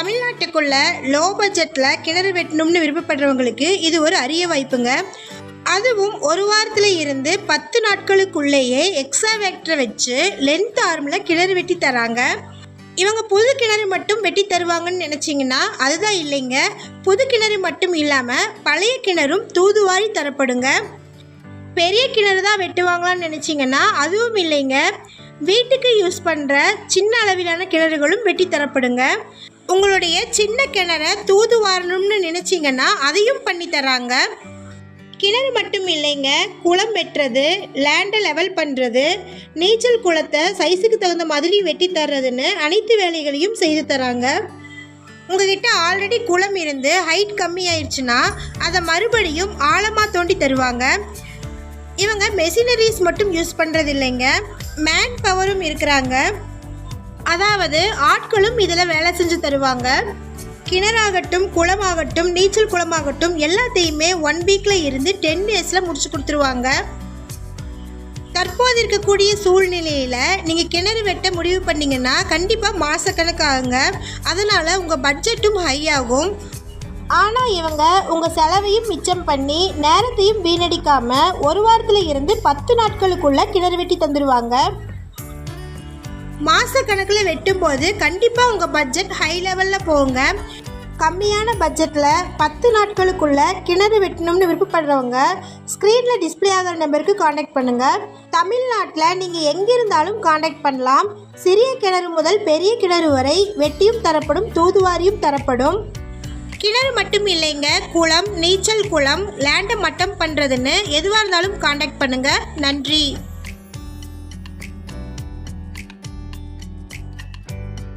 தமிழ்நாட்டுக்குள்ள லோ பட்ஜெட்டில் கிணறு வெட்டணும்னு விருப்பப்படுறவங்களுக்கு இது ஒரு அரிய வாய்ப்புங்க. அதுவும் ஒரு வாரத்தில் இருந்து 10 நாட்களுக்குள்ளேயே எக்ஸாவேட்டரை வச்சு லென்த் ஆர்மில் கிணறு வெட்டி தராங்க. இவங்க புது கிணறு மட்டும் வெட்டி தருவாங்கன்னு நினச்சிங்கன்னா அதுதான் இல்லைங்க. புது கிணறு மட்டும் இல்லாமல் பழைய கிணறும் தூதுவாரி தரப்படுங்க. பெரிய கிணறு தான் வெட்டுவாங்களான்னு நினச்சிங்கன்னா அதுவும் இல்லைங்க. வீட்டுக்கு யூஸ் பண்ணுற சின்ன அளவிலான கிணறுகளும் வெட்டி தரப்படுங்க. உங்களுடைய சின்ன கிணறை தூது வாரணும்னு நினச்சிங்கன்னா அதையும் பண்ணி தராங்க. கிணறு மட்டும் இல்லைங்க, குளம் வெட்டுறது, லேண்டை லெவல் பண்ணுறது, நீச்சல் குளத்தை சைஸுக்கு தகுந்த மாதிரி வெட்டி தர்றதுன்னு அனைத்து வேலைகளையும் செய்து தராங்க. உங்ககிட்ட ஆல்ரெடி குளம் இருந்து ஹைட் கம்மி ஆயிடுச்சுன்னா அதை மறுபடியும் ஆழமாக தோண்டி தருவாங்க. இவங்க மெஷினரிஸ் மட்டும் யூஸ் பண்ணுறது இல்லைங்க, மேன் பவரும் இருக்கிறாங்க. அதாவது ஆட்களும் இதில் வேலை செஞ்சு தருவாங்க. கிணறாகட்டும், குளமாகட்டும், நீச்சல் குளமாகட்டும் எல்லாத்தையுமே 1 வீக்கில் இருந்து 10 டேஸில் முடிச்சு கொடுத்துருவாங்க. தற்போது இருக்கக்கூடிய சூழ்நிலையில் நீங்கள் கிணறு வெட்ட முடிவு பண்ணிங்கன்னா கண்டிப்பாக மாதக்கணக்காகுங்க. அதனால் உங்கள் பட்ஜெட்டும் ஹை ஆகும். ஆனால் இவங்க உங்கள் செலவையும் மிச்சம் பண்ணி நேரத்தையும் வீணடிக்காமல் ஒரு வாரத்தில் இருந்து 10 நாட்களுக்குள்ளே கிணறு வெட்டி தந்துடுவாங்க. மாதக்கணக்கில் வெட்டும்போது கண்டிப்பாக உங்கள் பட்ஜெட் ஹை லெவலில் போங்க. கம்மியான பட்ஜெட்டில் 10 நாட்களுக்குள்ளே கிணறு வெட்டணும்னு விருப்பப்படுறவங்க ஸ்க்ரீனில் டிஸ்பிளே ஆகிற நம்பருக்கு காண்டாக்ட் பண்ணுங்கள். தமிழ்நாட்டில் நீங்கள் எங்கே இருந்தாலும் காண்டாக்ட் பண்ணலாம். சிறிய கிணறு முதல் பெரிய கிணறு வரை வெட்டியும் தரப்படும், தூதுவாரியும் தரப்படும். கிணறு மட்டும் இல்லைங்க, குளம், நீச்சல் குளம், லேண்டை மட்டம் பண்ணுறதுன்னு எதுவாக இருந்தாலும் காண்டாக்ட் பண்ணுங்கள். நன்றி.